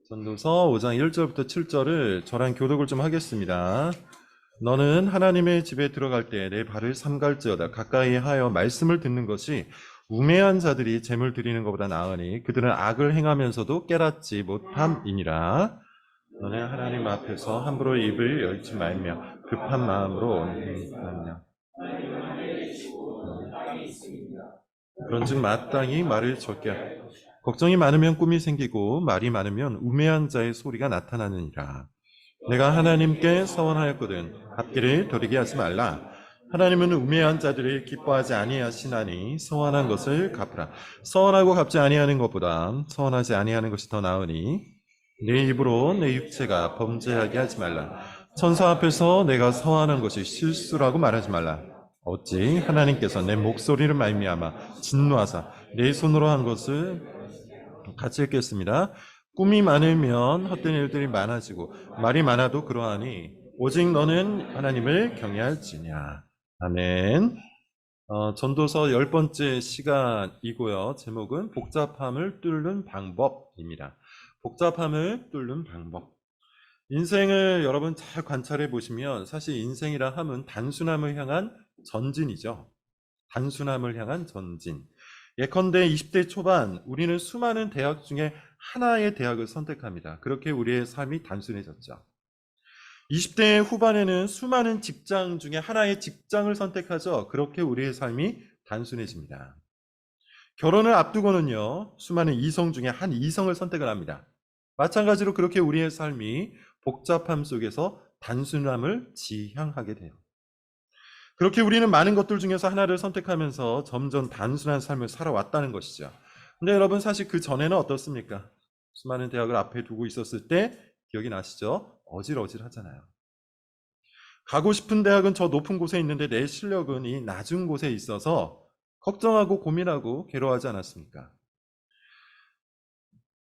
전도서 5장 1절부터 7절을 저랑 교독을 좀 하겠습니다. 너는 하나님의 집에 들어갈 때 내 발을 삼갈지어다. 가까이 하여 말씀을 듣는 것이 우매한 자들이 재물 드리는 것보다 나으니 그들은 악을 행하면서도 깨닫지 못함이니라. 너는 하나님 앞에서 함부로 입을 열지 말며 급한 마음으로 하며 그런즉 마땅히 말을 적게 하라. 걱정이 많으면 꿈이 생기고 말이 많으면 우매한 자의 소리가 나타나느니라. 내가 하나님께 서원하였거든 갚기를 더디게 하지 말라. 하나님은 우매한 자들을 기뻐하지 아니하시나니 서원한 것을 갚으라. 서원하고 갚지 아니하는 것보다 서원하지 아니하는 것이 더 나으니 내 입으로 내 육체가 범죄하게 하지 말라. 천사 앞에서 내가 서원한 것이 실수라고 말하지 말라. 어찌 하나님께서 내 목소리를 말미암아 진노하사 내 손으로 한 것을 같이 읽겠습니다. 꿈이 많으면 헛된 일들이 많아지고 말이 많아도 그러하니 오직 너는 하나님을 경외할지냐. 아멘. 전도서 10번째 시간이고요. 제목은 복잡함을 뚫는 방법입니다. 복잡함을 뚫는 방법. 인생을 여러분 잘 관찰해 보시면 사실 인생이라 함은 단순함을 향한 전진이죠. 단순함을 향한 전진. 예컨대 20대 초반 우리는 수많은 대학 중에 하나의 대학을 선택합니다. 그렇게 우리의 삶이 단순해졌죠. 20대 후반에는 수많은 직장 중에 하나의 직장을 선택하죠. 그렇게 우리의 삶이 단순해집니다. 결혼을 앞두고는요, 수많은 이성 중에 한 이성을 선택을 합니다. 마찬가지로 그렇게 우리의 삶이 복잡함 속에서 단순함을 지향하게 돼요. 그렇게 우리는 많은 것들 중에서 하나를 선택하면서 점점 단순한 삶을 살아왔다는 것이죠. 근데 여러분 사실 그 전에는 어떻습니까? 수많은 대학을 앞에 두고 있었을 때 기억이 나시죠? 어질어질하잖아요. 가고 싶은 대학은 저 높은 곳에 있는데 내 실력은 이 낮은 곳에 있어서 걱정하고 고민하고 괴로워하지 않았습니까?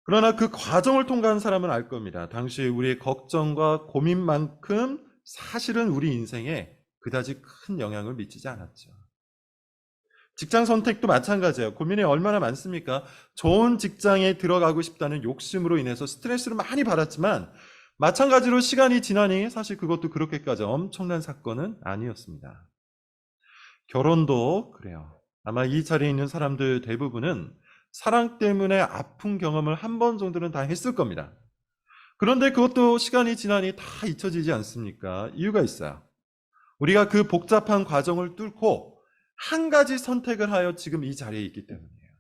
그러나 그 과정을 통과한 사람은 알 겁니다. 당시 우리의 걱정과 고민만큼 사실은 우리 인생에 그다지 큰 영향을 미치지 않았죠. 직장 선택도 마찬가지예요. 고민이 얼마나 많습니까? 좋은 직장에 들어가고 싶다는 욕심으로 인해서 스트레스를 많이 받았지만 마찬가지로 시간이 지나니 사실 그것도 그렇게까지 엄청난 사건은 아니었습니다. 결혼도 그래요. 아마 이 자리에 있는 사람들 대부분은 사랑 때문에 아픈 경험을 한 번 정도는 다 했을 겁니다. 그런데 그것도 시간이 지나니 다 잊혀지지 않습니까? 이유가 있어요. 우리가 그 복잡한 과정을 뚫고 한 가지 선택을 하여 지금 이 자리에 있기 때문이에요.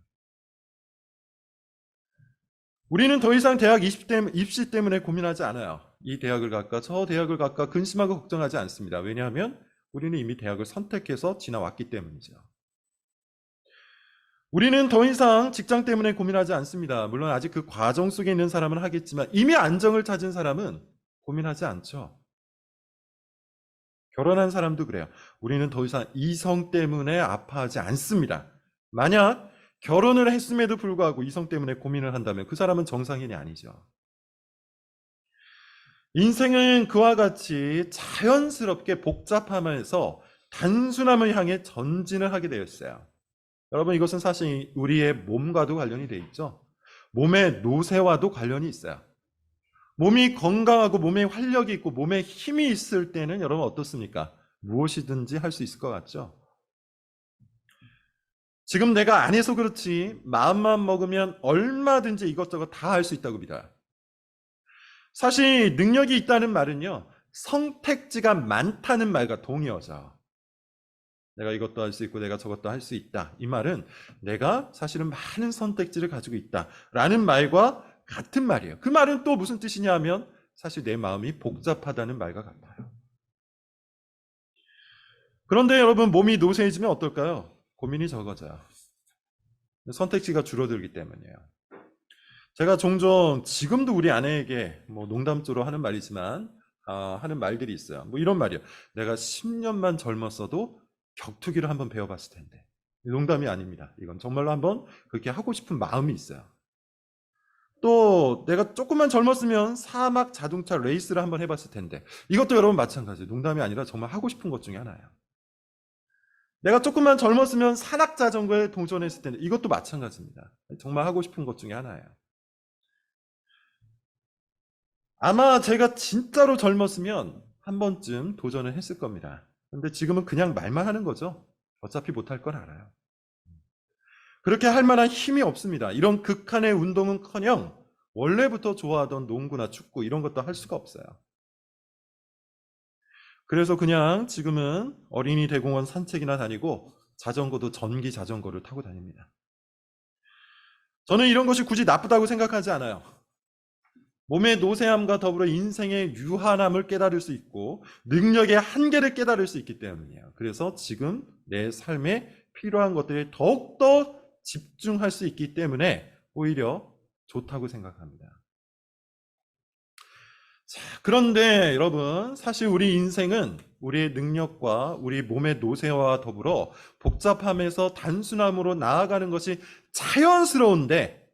우리는 더 이상 대학 입시 때문에 고민하지 않아요. 이 대학을 갈까 저 대학을 갈까 근심하고 걱정하지 않습니다. 왜냐하면 우리는 이미 대학을 선택해서 지나왔기 때문이죠. 우리는 더 이상 직장 때문에 고민하지 않습니다. 물론 아직 그 과정 속에 있는 사람은 하겠지만 이미 안정을 찾은 사람은 고민하지 않죠. 결혼한 사람도 그래요. 우리는 더 이상 이성 때문에 아파하지 않습니다. 만약 결혼을 했음에도 불구하고 이성 때문에 고민을 한다면 그 사람은 정상인이 아니죠. 인생은 그와 같이 자연스럽게 복잡함에서 단순함을 향해 전진을 하게 되었어요. 여러분 이것은 사실 우리의 몸과도 관련이 돼 있죠. 몸의 노쇠와도 관련이 있어요. 몸이 건강하고 몸에 활력이 있고 몸에 힘이 있을 때는 여러분 어떻습니까? 무엇이든지 할 수 있을 것 같죠? 지금 내가 안 해서 그렇지 마음만 먹으면 얼마든지 이것저것 다 할 수 있다고 믿어요. 사실 능력이 있다는 말은요. 선택지가 많다는 말과 동의어죠. 내가 이것도 할 수 있고 내가 저것도 할 수 있다. 이 말은 내가 사실은 많은 선택지를 가지고 있다라는 말과 같은 말이에요. 그 말은 또 무슨 뜻이냐 하면 사실 내 마음이 복잡하다는 말과 같아요. 그런데 여러분 몸이 노쇠해지면 어떨까요? 고민이 적어져요. 선택지가 줄어들기 때문이에요. 제가 종종 지금도 우리 아내에게 뭐 농담조로 하는 말이지만 하는 말들이 있어요. 뭐 이런 말이에요. 내가 10년만 젊었어도 격투기를 한번 배워봤을 텐데. 농담이 아닙니다. 이건 정말로 한번 그렇게 하고 싶은 마음이 있어요. 또 내가 조금만 젊었으면 사막 자동차 레이스를 한번 해봤을 텐데. 이것도 여러분 마찬가지예요. 농담이 아니라 정말 하고 싶은 것 중에 하나예요. 내가 조금만 젊었으면 산악 자전거에 도전했을 텐데. 이것도 마찬가지입니다. 정말 하고 싶은 것 중에 하나예요. 아마 제가 진짜로 젊었으면 한 번쯤 도전을 했을 겁니다. 근데 지금은 그냥 말만 하는 거죠. 어차피 못할 걸 알아요. 그렇게 할 만한 힘이 없습니다. 이런 극한의 운동은커녕 원래부터 좋아하던 농구나 축구 이런 것도 할 수가 없어요. 그래서 그냥 지금은 어린이 대공원 산책이나 다니고 자전거도 전기 자전거를 타고 다닙니다. 저는 이런 것이 굳이 나쁘다고 생각하지 않아요. 몸의 노쇠함과 더불어 인생의 유한함을 깨달을 수 있고 능력의 한계를 깨달을 수 있기 때문이에요. 그래서 지금 내 삶에 필요한 것들에 더욱더 집중할 수 있기 때문에 오히려 좋다고 생각합니다. 자, 그런데 여러분, 사실 우리 인생은 우리의 능력과 우리 몸의 노쇠와 더불어 복잡함에서 단순함으로 나아가는 것이 자연스러운데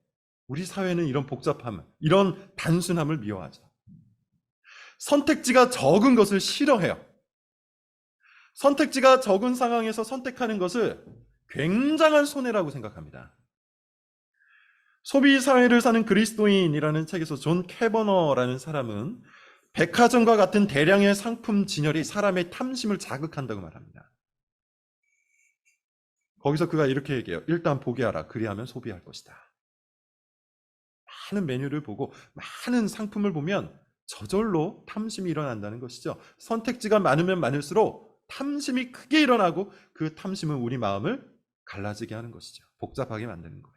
우리 사회는 이런 복잡함, 이런 단순함을 미워하죠. 선택지가 적은 것을 싫어해요. 선택지가 적은 상황에서 선택하는 것을 굉장한 손해라고 생각합니다. 소비 사회를 사는 그리스도인이라는 책에서 존 캐버너라는 사람은 백화점과 같은 대량의 상품 진열이 사람의 탐심을 자극한다고 말합니다. 거기서 그가 이렇게 얘기해요. 일단 보게 하라. 그리하면 소비할 것이다. 많은 메뉴를 보고 많은 상품을 보면 저절로 탐심이 일어난다는 것이죠. 선택지가 많으면 많을수록 탐심이 크게 일어나고 그 탐심은 우리 마음을 갈라지게 하는 것이죠. 복잡하게 만드는 거예요.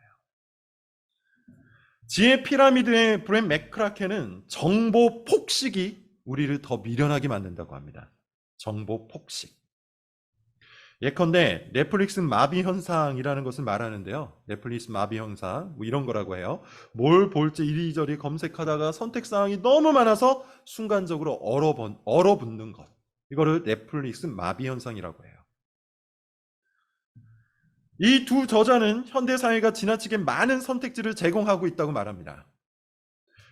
지혜 피라미드의 브랜 맥크라켄은 정보 폭식이 우리를 더 미련하게 만든다고 합니다. 정보 폭식. 예컨대 넷플릭스 마비 현상이라는 것을 말하는데요. 넷플릭스 마비 현상 뭐 이런 거라고 해요. 뭘 볼지 이리저리 검색하다가 선택사항이 너무 많아서 순간적으로 얼어붙는 것. 이거를 넷플릭스 마비 현상이라고 해요. 이 두 저자는 현대사회가 지나치게 많은 선택지를 제공하고 있다고 말합니다.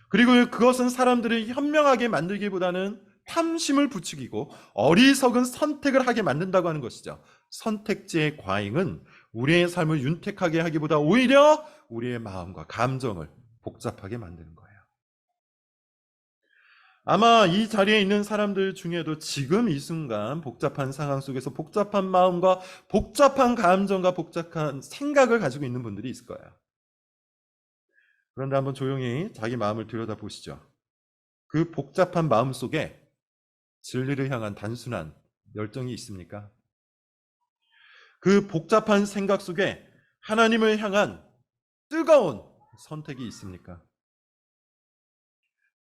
그리고 그것은 사람들을 현명하게 만들기보다는 탐심을 부추기고 어리석은 선택을 하게 만든다고 하는 것이죠. 선택지의 과잉은 우리의 삶을 윤택하게 하기보다 오히려 우리의 마음과 감정을 복잡하게 만드는 거예요. 아마 이 자리에 있는 사람들 중에도 지금 이 순간 복잡한 상황 속에서 복잡한 마음과 복잡한 감정과 복잡한 생각을 가지고 있는 분들이 있을 거예요. 그런데 한번 조용히 자기 마음을 들여다보시죠. 그 복잡한 마음 속에 진리를 향한 단순한 열정이 있습니까? 그 복잡한 생각 속에 하나님을 향한 뜨거운 선택이 있습니까?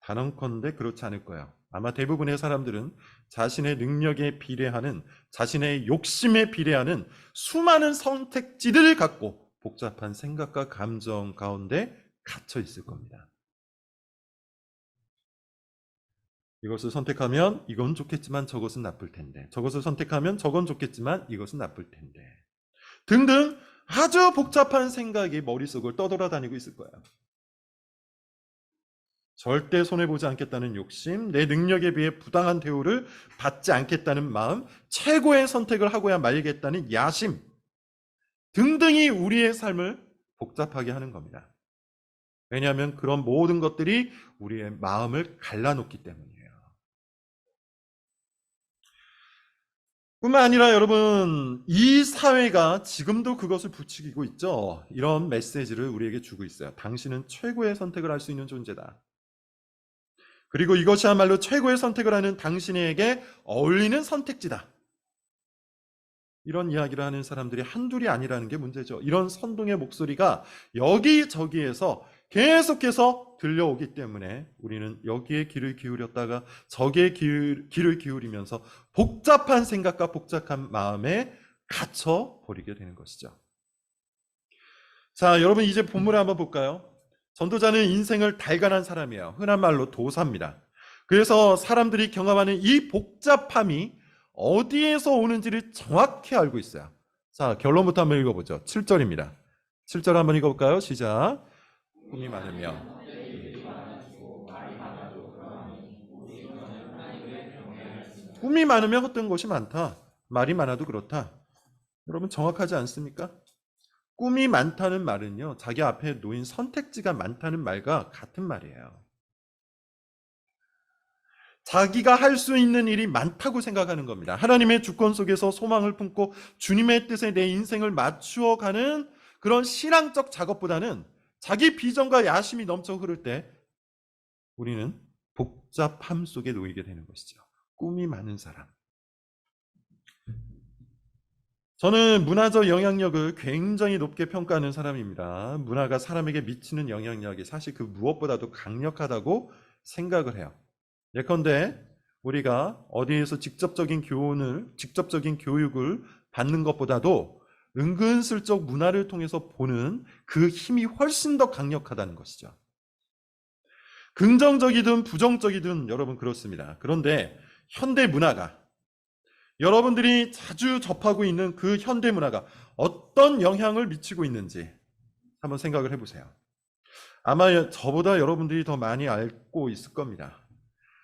단언컨대 그렇지 않을 거예요. 아마 대부분의 사람들은 자신의 능력에 비례하는, 자신의 욕심에 비례하는 수많은 선택지들을 갖고 복잡한 생각과 감정 가운데 갇혀 있을 겁니다. 이것을 선택하면 이건 좋겠지만 저것은 나쁠 텐데, 저것을 선택하면 저건 좋겠지만 이것은 나쁠 텐데 등등 아주 복잡한 생각이 머릿속을 떠돌아다니고 있을 거예요. 절대 손해보지 않겠다는 욕심, 내 능력에 비해 부당한 대우를 받지 않겠다는 마음, 최고의 선택을 하고야 말겠다는 야심 등등이 우리의 삶을 복잡하게 하는 겁니다. 왜냐하면 그런 모든 것들이 우리의 마음을 갈라놓기 때문이에요. 뿐만 아니라 여러분, 이 사회가 지금도 그것을 부추기고 있죠. 이런 메시지를 우리에게 주고 있어요. 당신은 최고의 선택을 할 수 있는 존재다. 그리고 이것이야말로 최고의 선택을 하는 당신에게 어울리는 선택지다. 이런 이야기를 하는 사람들이 한둘이 아니라는 게 문제죠. 이런 선동의 목소리가 여기저기에서 계속해서 들려오기 때문에 우리는 여기에 귀를 기울였다가 저기에 귀를 기울이면서 복잡한 생각과 복잡한 마음에 갇혀 버리게 되는 것이죠. 자, 여러분 이제 본문을 한번 볼까요? 전도자는 인생을 달관한 사람이에요. 흔한 말로 도사입니다. 그래서 사람들이 경험하는 이 복잡함이 어디에서 오는지를 정확히 알고 있어요. 자, 결론부터 한번 읽어보죠. 7절입니다. 7절 한번 읽어볼까요? 시작. 꿈이 많으면 꿈이 많으면 헛된 것이 많다. 말이 많아도 그렇다. 여러분 정확하지 않습니까? 꿈이 많다는 말은요, 자기 앞에 놓인 선택지가 많다는 말과 같은 말이에요. 자기가 할 수 있는 일이 많다고 생각하는 겁니다. 하나님의 주권 속에서 소망을 품고 주님의 뜻에 내 인생을 맞추어 가는 그런 신앙적 작업보다는 자기 비전과 야심이 넘쳐 흐를 때 우리는 복잡함 속에 놓이게 되는 것이죠. 꿈이 많은 사람. 저는 문화적 영향력을 굉장히 높게 평가하는 사람입니다. 문화가 사람에게 미치는 영향력이 사실 그 무엇보다도 강력하다고 생각을 해요. 예컨대 우리가 어디에서 직접적인 교육을 받는 것보다도 은근슬쩍 문화를 통해서 보는 그 힘이 훨씬 더 강력하다는 것이죠. 긍정적이든 부정적이든 여러분 그렇습니다. 그런데 현대 문화가 여러분들이 자주 접하고 있는 그 현대 문화가 어떤 영향을 미치고 있는지 한번 생각을 해보세요. 아마 저보다 여러분들이 더 많이 알고 있을 겁니다.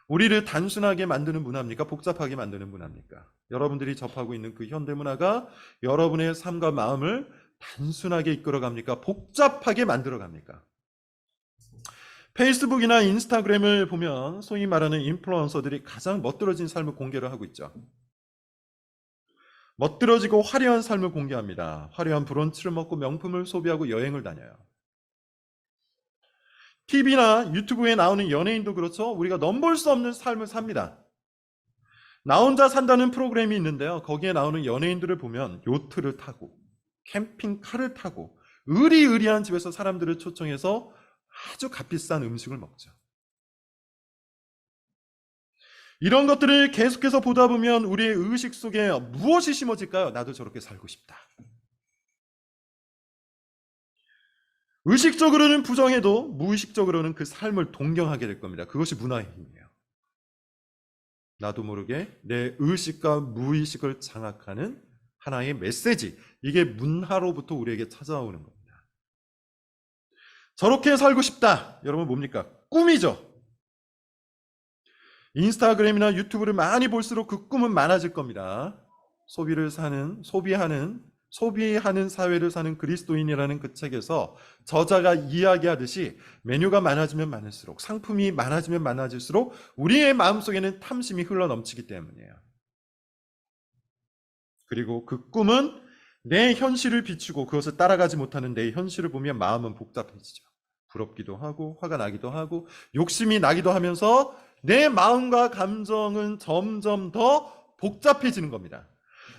우리를 단순하게 만드는 문화입니까? 복잡하게 만드는 문화입니까? 여러분들이 접하고 있는 그 현대 문화가 여러분의 삶과 마음을 단순하게 이끌어갑니까? 복잡하게 만들어갑니까? 페이스북이나 인스타그램을 보면 소위 말하는 인플루언서들이 가장 멋들어진 삶을 공개를 하고 있죠. 멋들어지고 화려한 삶을 공개합니다. 화려한 브런치를 먹고 명품을 소비하고 여행을 다녀요. TV나 유튜브에 나오는 연예인도 그렇죠. 우리가 넘볼 수 없는 삶을 삽니다. 나 혼자 산다는 프로그램이 있는데요. 거기에 나오는 연예인들을 보면 요트를 타고 캠핑카를 타고 의리의리한 집에서 사람들을 초청해서 아주 값비싼 음식을 먹죠. 이런 것들을 계속해서 보다 보면 우리의 의식 속에 무엇이 심어질까요? 나도 저렇게 살고 싶다. 의식적으로는 부정해도 무의식적으로는 그 삶을 동경하게 될 겁니다. 그것이 문화의 힘이에요. 나도 모르게 내 의식과 무의식을 장악하는 하나의 메시지. 이게 문화로부터 우리에게 찾아오는 겁니다. 저렇게 살고 싶다. 여러분 뭡니까? 꿈이죠. 인스타그램이나 유튜브를 많이 볼수록 그 꿈은 많아질 겁니다. 소비하는 사회를 사는 그리스도인이라는 그 책에서 저자가 이야기하듯이 메뉴가 많아지면 많을수록, 상품이 많아지면 많아질수록 우리의 마음속에는 탐심이 흘러넘치기 때문이에요. 그리고 그 꿈은 내 현실을 비추고 그것을 따라가지 못하는 내 현실을 보면 마음은 복잡해지죠. 부럽기도 하고 화가 나기도 하고 욕심이 나기도 하면서 내 마음과 감정은 점점 더 복잡해지는 겁니다.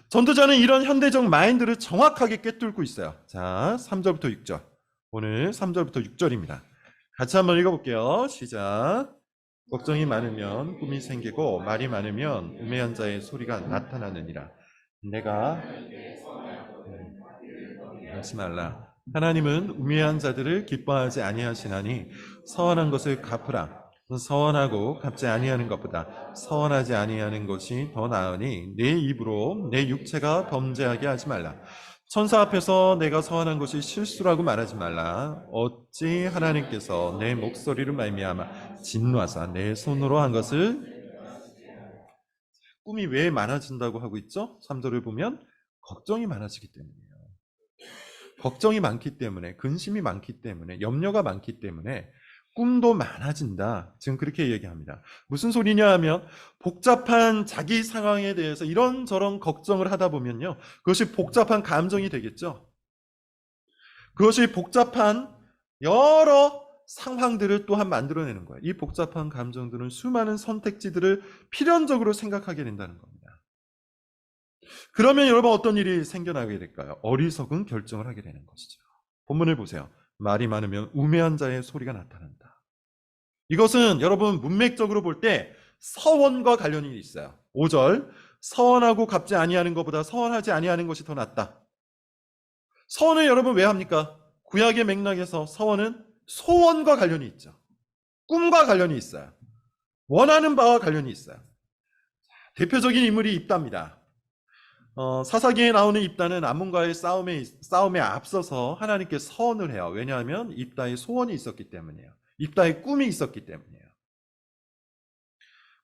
전도자는 이런 현대적 마인드를 정확하게 꿰뚫고 있어요. 자, 3절부터 6절. 오늘 3절부터 6절입니다. 같이 한번 읽어볼게요. 시작. 걱정이 많으면 꿈이 생기고 말이 많으면 우매한 자의 소리가 나타나느니라. 내가 하지 말라. 하나님은 우매한 자들을 기뻐하지 아니하시나니 서원한 것을 갚으라. 서원하고 갚지 아니하는 것보다 서원하지 아니하는 것이 더 나으니 내 입으로 내 육체가 범죄하게 하지 말라. 천사 앞에서 내가 서원한 것이 실수라고 말하지 말라. 어찌 하나님께서 내 목소리를 말미암아 진노하사 내 손으로 한 것을 꿈이 왜 많아진다고 하고 있죠? 3절을 보면 걱정이 많아지기 때문이에요. 걱정이 많기 때문에, 근심이 많기 때문에, 염려가 많기 때문에 꿈도 많아진다. 지금 그렇게 얘기합니다. 무슨 소리냐 하면 복잡한 자기 상황에 대해서 이런저런 걱정을 하다 보면요. 그것이 복잡한 감정이 되겠죠. 그것이 복잡한 여러 상황들을 또한 만들어내는 거예요. 이 복잡한 감정들은 수많은 선택지들을 필연적으로 생각하게 된다는 겁니다. 그러면 여러분 어떤 일이 생겨나게 될까요? 어리석은 결정을 하게 되는 것이죠. 본문을 보세요. 말이 많으면 우매한 자의 소리가 나타난다. 이것은 여러분 문맥적으로 볼 때 서원과 관련이 있어요. 5절 서원하고 갚지 아니하는 것보다 서원하지 아니하는 것이 더 낫다. 서원을 여러분 왜 합니까? 구약의 맥락에서 서원은 소원과 관련이 있죠. 꿈과 관련이 있어요. 원하는 바와 관련이 있어요. 대표적인 인물이 입다입니다. 사사기에 나오는 입다는 암몬과의 싸움에 앞서서 하나님께 서원을 해요. 왜냐하면 입다의 소원이 있었기 때문이에요. 입다의 꿈이 있었기 때문이에요.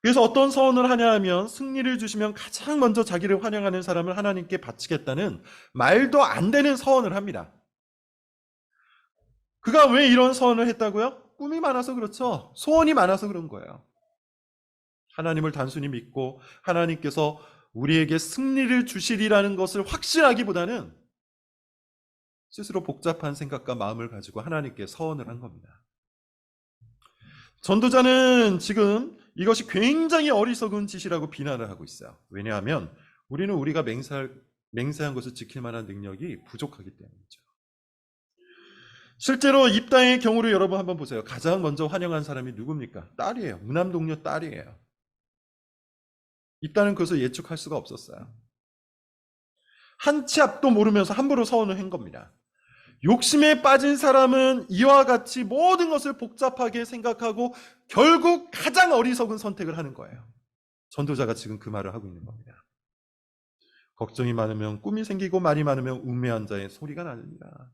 그래서 어떤 서원을 하냐 하면 승리를 주시면 가장 먼저 자기를 환영하는 사람을 하나님께 바치겠다는 말도 안 되는 서원을 합니다. 그가 왜 이런 서원을 했다고요? 꿈이 많아서 그렇죠. 소원이 많아서 그런 거예요. 하나님을 단순히 믿고 하나님께서 우리에게 승리를 주시리라는 것을 확신하기보다는 스스로 복잡한 생각과 마음을 가지고 하나님께 서원을 한 겁니다. 전도자는 지금 이것이 굉장히 어리석은 짓이라고 비난을 하고 있어요. 왜냐하면 우리는 우리가 맹세한 것을 지킬 만한 능력이 부족하기 때문이죠. 실제로 입다의 경우를 여러분 한번 보세요. 가장 먼저 환영한 사람이 누굽니까? 딸이에요. 무남동료 딸이에요. 입다는 그것을 예측할 수가 없었어요. 한 치 앞도 모르면서 함부로 서원을 한 겁니다. 욕심에 빠진 사람은 이와 같이 모든 것을 복잡하게 생각하고 결국 가장 어리석은 선택을 하는 거예요. 전도자가 지금 그 말을 하고 있는 겁니다. 걱정이 많으면 꿈이 생기고 말이 많으면 우매한 자의 소리가 나느니라.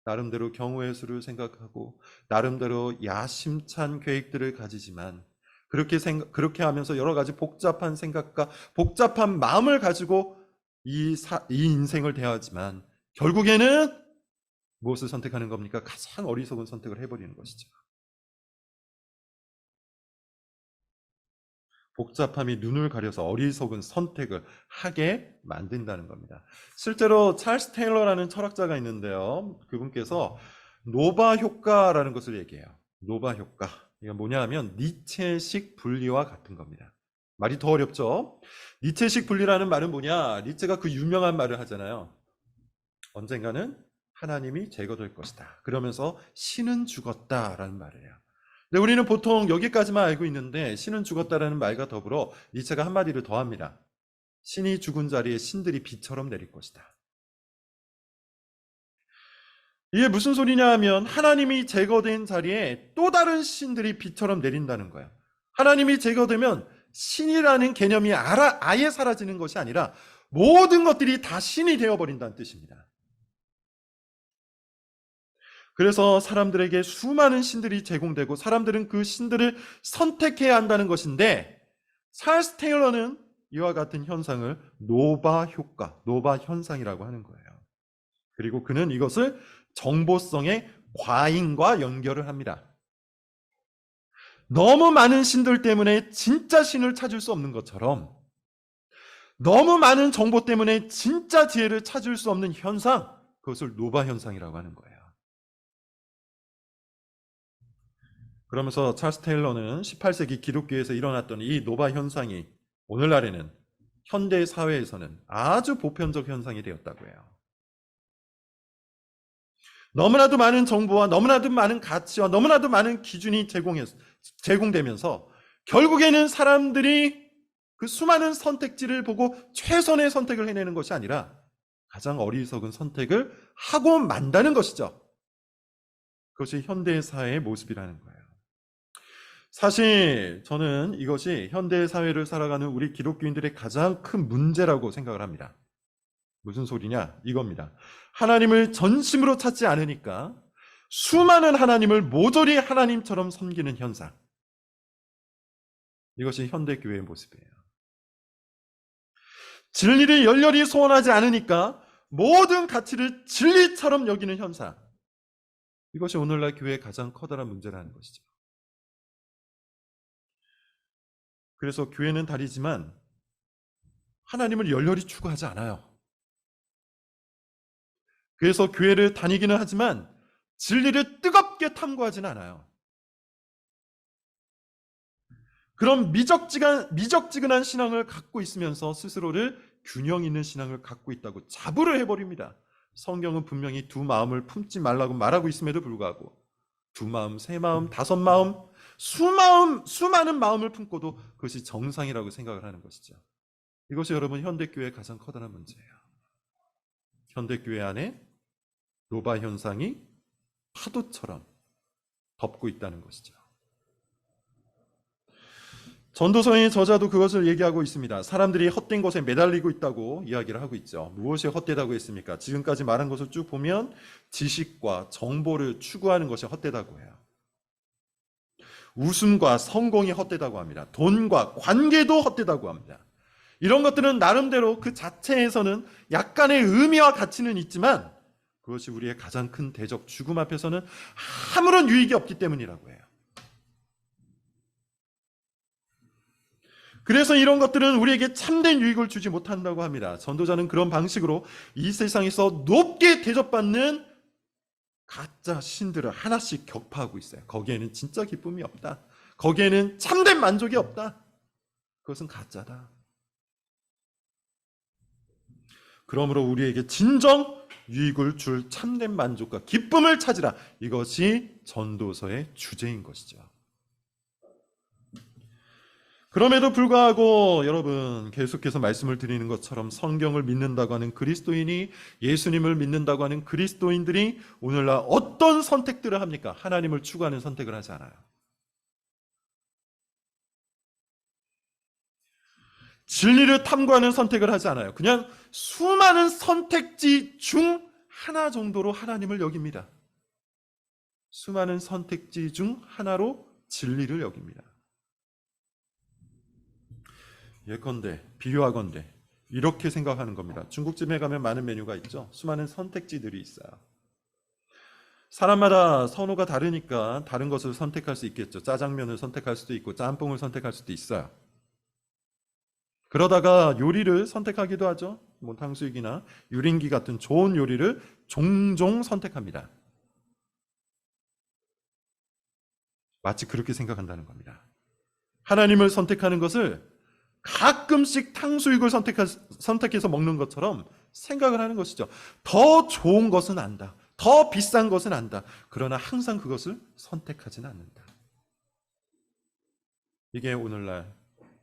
나름대로 경우의 수를 생각하고 나름대로 야심찬 계획들을 가지지만 그렇게 하면서 여러 가지 복잡한 생각과 복잡한 마음을 가지고 이 인생을 대하지만 결국에는 무엇을 선택하는 겁니까? 가장 어리석은 선택을 해버리는 것이죠. 복잡함이 눈을 가려서 어리석은 선택을 하게 만든다는 겁니다. 실제로 찰스 테일러라는 철학자가 있는데요. 그분께서 노바 효과라는 것을 얘기해요. 노바 효과. 이게 뭐냐 하면 니체식 분리와 같은 겁니다. 말이 더 어렵죠? 니체식 분리라는 말은 뭐냐? 니체가 그 유명한 말을 하잖아요. 언젠가는 하나님이 제거될 것이다. 그러면서 신은 죽었다라는 말이에요. 근데 우리는 보통 여기까지만 알고 있는데 신은 죽었다라는 말과 더불어 니체가 한마디를 더합니다. 신이 죽은 자리에 신들이 비처럼 내릴 것이다. 이게 무슨 소리냐 하면 하나님이 제거된 자리에 또 다른 신들이 비처럼 내린다는 거예요. 하나님이 제거되면 신이라는 개념이 아예 사라지는 것이 아니라 모든 것들이 다 신이 되어버린다는 뜻입니다. 그래서 사람들에게 수많은 신들이 제공되고 사람들은 그 신들을 선택해야 한다는 것인데 찰스 테일러는 이와 같은 현상을 노바 효과, 노바 현상이라고 하는 거예요. 그리고 그는 이것을 정보성의 과잉과 연결을 합니다. 너무 많은 신들 때문에 진짜 신을 찾을 수 없는 것처럼 너무 많은 정보 때문에 진짜 지혜를 찾을 수 없는 현상, 그것을 노바 현상이라고 하는 거예요. 그러면서 찰스 테일러는 18세기 기독교에서 일어났던 이 노바 현상이 오늘날에는 현대 사회에서는 아주 보편적 현상이 되었다고 해요. 너무나도 많은 정보와 너무나도 많은 가치와 너무나도 많은 기준이 제공되면서 결국에는 사람들이 그 수많은 선택지를 보고 최선의 선택을 해내는 것이 아니라 가장 어리석은 선택을 하고 만다는 것이죠. 그것이 현대 사회의 모습이라는 거예요. 사실 저는 이것이 현대 사회를 살아가는 우리 기독교인들의 가장 큰 문제라고 생각을 합니다. 무슨 소리냐? 이겁니다. 하나님을 전심으로 찾지 않으니까 수많은 하나님을 모조리 하나님처럼 섬기는 현상. 이것이 현대교회의 모습이에요. 진리를 열렬히 소원하지 않으니까 모든 가치를 진리처럼 여기는 현상. 이것이 오늘날 교회의 가장 커다란 문제라는 것이죠. 그래서 교회는 다르지만 하나님을 열렬히 추구하지 않아요. 그래서 교회를 다니기는 하지만 진리를 뜨겁게 탐구하지는 않아요. 그런 미적지근한 신앙을 갖고 있으면서 스스로를 균형 있는 신앙을 갖고 있다고 자부를 해버립니다. 성경은 분명히 두 마음을 품지 말라고 말하고 있음에도 불구하고 두 마음, 세 마음, 다섯 마음, 수많은 마음을 품고도 그것이 정상이라고 생각을 하는 것이죠. 이것이 여러분 현대교회의 가장 커다란 문제예요. 현대교회 안에 노바 현상이 파도처럼 덮고 있다는 것이죠. 전도서의 저자도 그것을 얘기하고 있습니다. 사람들이 헛된 것에 매달리고 있다고 이야기를 하고 있죠. 무엇이 헛되다고 했습니까? 지금까지 말한 것을 쭉 보면 지식과 정보를 추구하는 것이 헛되다고 해요. 웃음과 성공이 헛되다고 합니다. 돈과 관계도 헛되다고 합니다. 이런 것들은 나름대로 그 자체에서는 약간의 의미와 가치는 있지만 그것이 우리의 가장 큰 대적 죽음 앞에서는 아무런 유익이 없기 때문이라고 해요. 그래서 이런 것들은 우리에게 참된 유익을 주지 못한다고 합니다. 전도자는 그런 방식으로 이 세상에서 높게 대접받는 가짜 신들을 하나씩 격파하고 있어요. 거기에는 진짜 기쁨이 없다. 거기에는 참된 만족이 없다. 그것은 가짜다. 그러므로 우리에게 진정 유익을 줄 참된 만족과 기쁨을 찾으라. 이것이 전도서의 주제인 것이죠. 그럼에도 불구하고 여러분, 계속해서 말씀을 드리는 것처럼 성경을 믿는다고 하는 그리스도인이, 예수님을 믿는다고 하는 그리스도인들이 오늘날 어떤 선택들을 합니까? 하나님을 추구하는 선택을 하지 않아요. 진리를 탐구하는 선택을 하지 않아요. 그냥 수많은 선택지 중 하나 정도로 하나님을 여깁니다. 수많은 선택지 중 하나로 진리를 여깁니다. 예컨대, 비유하건대 이렇게 생각하는 겁니다. 중국집에 가면 많은 메뉴가 있죠. 수많은 선택지들이 있어요. 사람마다 선호가 다르니까 다른 것을 선택할 수 있겠죠. 짜장면을 선택할 수도 있고 짬뽕을 선택할 수도 있어요. 그러다가 요리를 선택하기도 하죠. 뭐 탕수육이나 유린기 같은 좋은 요리를 종종 선택합니다. 마치 그렇게 생각한다는 겁니다. 하나님을 선택하는 것을 가끔씩 탕수육을 선택해서 먹는 것처럼 생각을 하는 것이죠. 더 좋은 것은 안다. 더 비싼 것은 안다. 그러나 항상 그것을 선택하지는 않는다. 이게 오늘날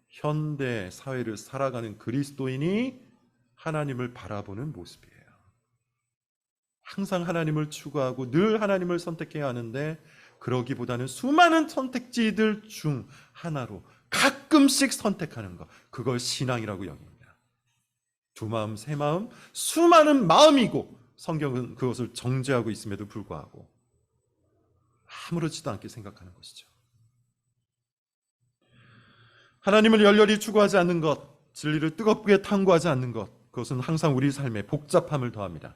현대 사회를 살아가는 그리스도인이 하나님을 바라보는 모습이에요. 항상 하나님을 추구하고 늘 하나님을 선택해야 하는데, 그러기보다는 수많은 선택지들 중 하나로 가끔씩 선택하는 것, 그걸 신앙이라고 여깁니다. 두 마음, 세 마음, 수많은 마음이고 성경은 그것을 정죄하고 있음에도 불구하고 아무렇지도 않게 생각하는 것이죠. 하나님을 열렬히 추구하지 않는 것, 진리를 뜨겁게 탐구하지 않는 것, 그것은 항상 우리 삶에 복잡함을 더합니다.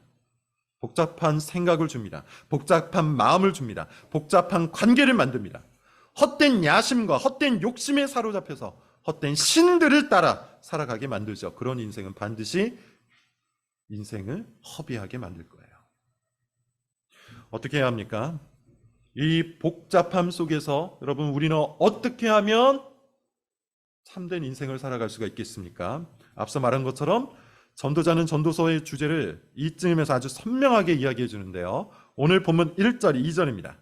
복잡한 생각을 줍니다. 복잡한 마음을 줍니다. 복잡한 관계를 만듭니다. 헛된 야심과 헛된 욕심에 사로잡혀서 헛된 신들을 따라 살아가게 만들죠. 그런 인생은 반드시 인생을 허비하게 만들 거예요. 어떻게 해야 합니까? 이 복잡함 속에서 여러분, 우리는 어떻게 하면 참된 인생을 살아갈 수가 있겠습니까? 앞서 말한 것처럼 전도자는 전도서의 주제를 이쯤에서 아주 선명하게 이야기해 주는데요. 오늘 본문 1절, 2절입니다.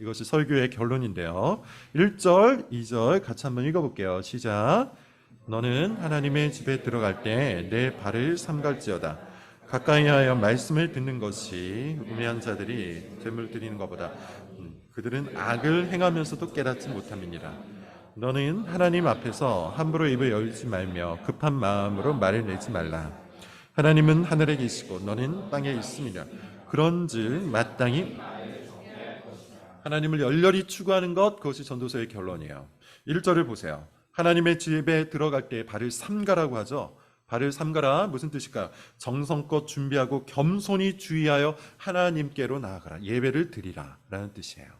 이것이 설교의 결론인데요. 1절, 2절 같이 한번 읽어볼게요. 시작. 너는 하나님의 집에 들어갈 때 내 발을 삼갈지어다. 가까이 하여 말씀을 듣는 것이 우매한 자들이 재물 드리는 것보다 그들은 악을 행하면서도 깨닫지 못함이니라. 너는 하나님 앞에서 함부로 입을 열지 말며 급한 마음으로 말을 내지 말라. 하나님은 하늘에 계시고 너는 땅에 있음이라. 그런즉 마땅히 하나님을 열렬히 추구하는 것, 그것이 전도서의 결론이에요. 1절을 보세요. 하나님의 집에 들어갈 때 발을 삼가라고 하죠. 발을 삼가라, 무슨 뜻일까요? 정성껏 준비하고 겸손히 주의하여 하나님께로 나아가라. 예배를 드리라 라는 뜻이에요.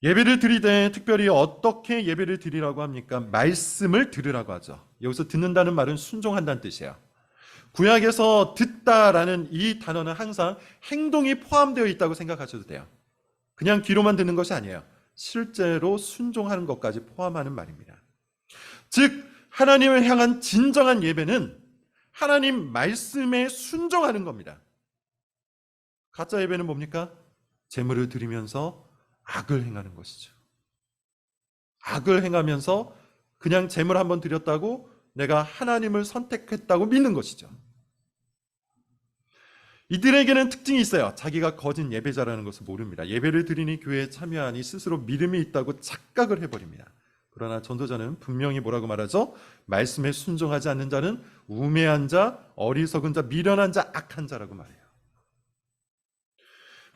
예배를 드리되 특별히 어떻게 예배를 드리라고 합니까? 말씀을 들으라고 하죠. 여기서 듣는다는 말은 순종한다는 뜻이에요. 구약에서 듣다라는 이 단어는 항상 행동이 포함되어 있다고 생각하셔도 돼요. 그냥 귀로만 듣는 것이 아니에요. 실제로 순종하는 것까지 포함하는 말입니다. 즉 하나님을 향한 진정한 예배는 하나님 말씀에 순종하는 겁니다. 가짜 예배는 뭡니까? 제물을 드리면서 악을 행하는 것이죠. 악을 행하면서 그냥 제물 한번 드렸다고 내가 하나님을 선택했다고 믿는 것이죠. 이들에게는 특징이 있어요. 자기가 거짓 예배자라는 것을 모릅니다. 예배를 드리니 교회에 참여하니 스스로 믿음이 있다고 착각을 해버립니다. 그러나 전도자는 분명히 뭐라고 말하죠? 말씀에 순종하지 않는 자는 우매한 자, 어리석은 자, 미련한 자, 악한 자라고 말해요.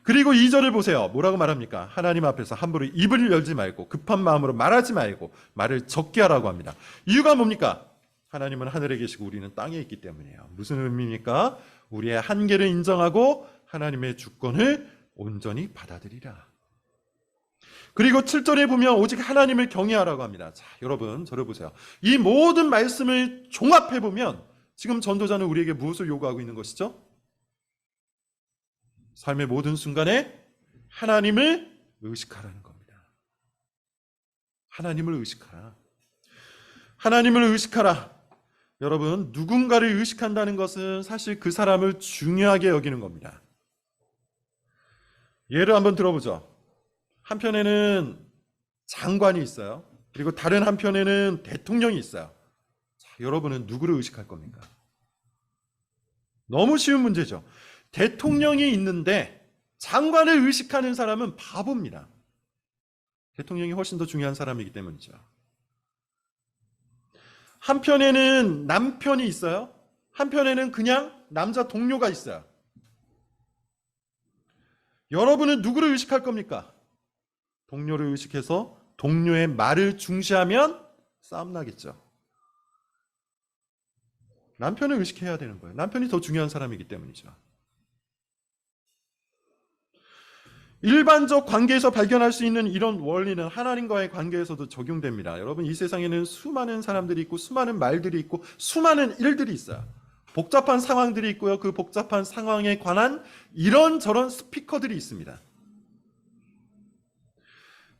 그리고 2절을 보세요. 뭐라고 말합니까? 하나님 앞에서 함부로 입을 열지 말고 급한 마음으로 말하지 말고 말을 적게 하라고 합니다. 이유가 뭡니까? 하나님은 하늘에 계시고 우리는 땅에 있기 때문이에요. 무슨 의미입니까? 우리의 한계를 인정하고 하나님의 주권을 온전히 받아들이라. 그리고 7절에 보면 오직 하나님을 경외하라고 합니다. 자, 여러분 저를 보세요. 이 모든 말씀을 종합해 보면 지금 전도자는 우리에게 무엇을 요구하고 있는 것이죠? 삶의 모든 순간에 하나님을 의식하라는 겁니다. 하나님을 의식하라. 하나님을 의식하라. 여러분, 누군가를 의식한다는 것은 사실 그 사람을 중요하게 여기는 겁니다. 예를 한번 들어보죠. 한편에는 장관이 있어요. 그리고 다른 한편에는 대통령이 있어요. 자, 여러분은 누구를 의식할 겁니까? 너무 쉬운 문제죠. 대통령이 있는데 장관을 의식하는 사람은 바보입니다. 대통령이 훨씬 더 중요한 사람이기 때문이죠. 한편에는 남편이 있어요. 한편에는 그냥 남자 동료가 있어요. 여러분은 누구를 의식할 겁니까? 동료를 의식해서 동료의 말을 중시하면 싸움 나겠죠. 남편을 의식해야 되는 거예요. 남편이 더 중요한 사람이기 때문이죠. 일반적 관계에서 발견할 수 있는 이런 원리는 하나님과의 관계에서도 적용됩니다. 여러분, 이 세상에는 수많은 사람들이 있고 수많은 말들이 있고 수많은 일들이 있어요. 복잡한 상황들이 있고요. 그 복잡한 상황에 관한 이런저런 스피커들이 있습니다.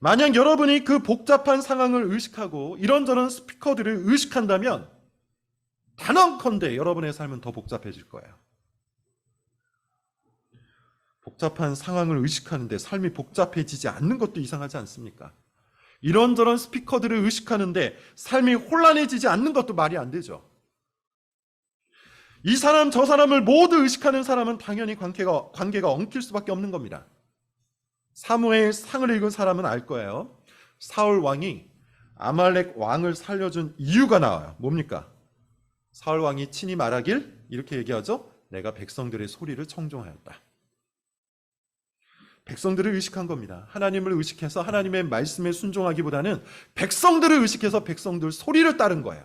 만약 여러분이 그 복잡한 상황을 의식하고 이런저런 스피커들을 의식한다면 단언컨대 여러분의 삶은 더 복잡해질 거예요. 복잡한 상황을 의식하는데 삶이 복잡해지지 않는 것도 이상하지 않습니까? 이런저런 스피커들을 의식하는데 삶이 혼란해지지 않는 것도 말이 안 되죠. 이 사람 저 사람을 모두 의식하는 사람은 당연히 관계가 엉킬 수밖에 없는 겁니다. 사무엘 상을 읽은 사람은 알 거예요. 사울 왕이 아말렉 왕을 살려준 이유가 나와요. 뭡니까? 사울 왕이 친히 말하길 이렇게 얘기하죠. 내가 백성들의 소리를 청종하였다. 백성들을 의식한 겁니다. 하나님을 의식해서 하나님의 말씀에 순종하기보다는 백성들을 의식해서 백성들 소리를 따른 거예요.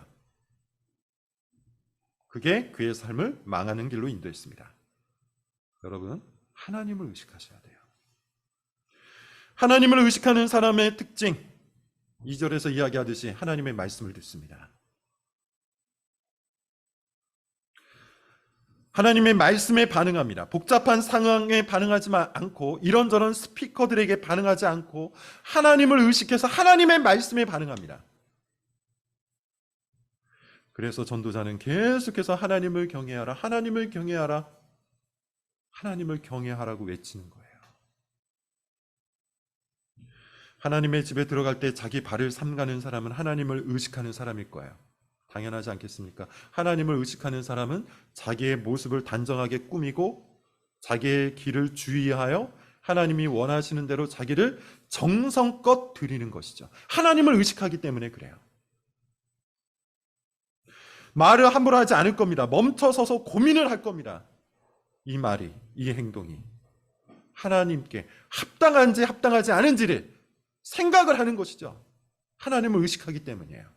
그게 그의 삶을 망하는 길로 인도했습니다. 여러분, 하나님을 의식하셔야 돼요. 하나님을 의식하는 사람의 특징, 2절에서 이야기하듯이 하나님의 말씀을 듣습니다. 하나님의 말씀에 반응합니다. 복잡한 상황에 반응하지 않고 이런저런 스피커들에게 반응하지 않고 하나님을 의식해서 하나님의 말씀에 반응합니다. 그래서 전도자는 계속해서 하나님을 경외하라, 하나님을 경외하라, 하나님을 경외하라고 외치는 거예요. 하나님의 집에 들어갈 때 자기 발을 삼가는 사람은 하나님을 의식하는 사람일 거예요. 당연하지 않겠습니까? 하나님을 의식하는 사람은 자기의 모습을 단정하게 꾸미고 자기의 길을 주의하여 하나님이 원하시는 대로 자기를 정성껏 드리는 것이죠. 하나님을 의식하기 때문에 그래요. 말을 함부로 하지 않을 겁니다. 멈춰서서 고민을 할 겁니다. 이 말이, 이 행동이 하나님께 합당한지 합당하지 않은지를 생각을 하는 것이죠. 하나님을 의식하기 때문이에요.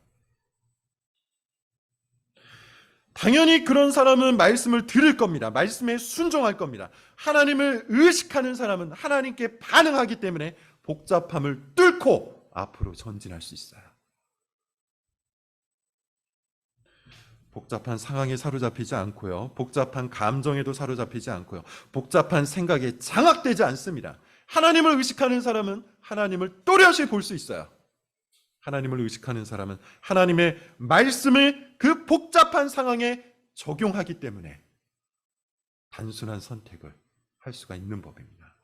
당연히 그런 사람은 말씀을 들을 겁니다. 말씀에 순종할 겁니다. 하나님을 의식하는 사람은 하나님께 반응하기 때문에 복잡함을 뚫고 앞으로 전진할 수 있어요. 복잡한 상황에 사로잡히지 않고요. 복잡한 감정에도 사로잡히지 않고요. 복잡한 생각에 장악되지 않습니다. 하나님을 의식하는 사람은 하나님을 또렷이 볼 수 있어요. 하나님을 의식하는 사람은 하나님의 말씀을 그 복잡한 상황에 적용하기 때문에 단순한 선택을 할 수가 있는 법입니다.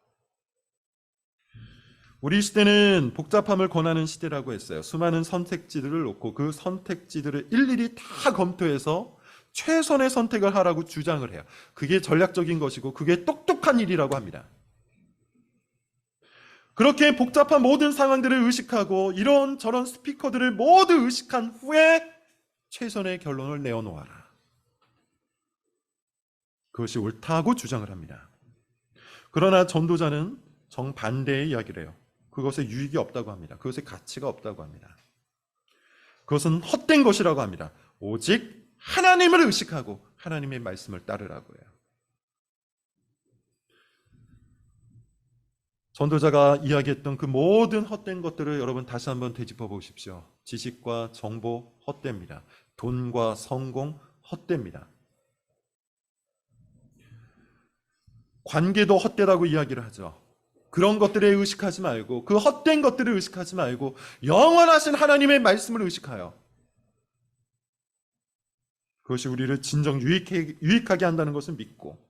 우리 시대는 복잡함을 권하는 시대라고 했어요. 수많은 선택지들을 놓고 그 선택지들을 일일이 다 검토해서 최선의 선택을 하라고 주장을 해요. 그게 전략적인 것이고 그게 똑똑한 일이라고 합니다. 그렇게 복잡한 모든 상황들을 의식하고 이런저런 스피커들을 모두 의식한 후에 최선의 결론을 내어놓아라. 그것이 옳다고 주장을 합니다. 그러나 전도자는 정반대의 이야기를 해요. 그것에 유익이 없다고 합니다. 그것에 가치가 없다고 합니다. 그것은 헛된 것이라고 합니다. 오직 하나님을 의식하고 하나님의 말씀을 따르라고 해요. 전도자가 이야기했던 그 모든 헛된 것들을 여러분 다시 한번 되짚어 보십시오. 지식과 정보 헛됩니다. 돈과 성공 헛됩니다. 관계도 헛되다고 이야기를 하죠. 그런 것들에 의식하지 말고, 그 헛된 것들을 의식하지 말고 영원하신 하나님의 말씀을 의식하여 그것이 우리를 진정 유익하게 한다는 것을 믿고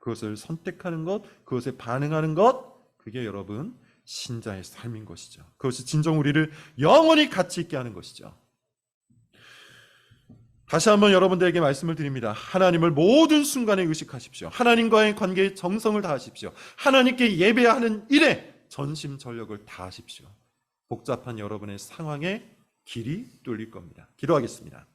그것을 선택하는 것, 그것에 반응하는 것, 그게 여러분 신자의 삶인 것이죠. 그것이 진정 우리를 영원히 가치 있게 하는 것이죠. 다시 한번 여러분들에게 말씀을 드립니다. 하나님을 모든 순간에 의식하십시오. 하나님과의 관계에 정성을 다하십시오. 하나님께 예배하는 일에 전심전력을 다하십시오. 복잡한 여러분의 상황에 길이 뚫릴 겁니다. 기도하겠습니다.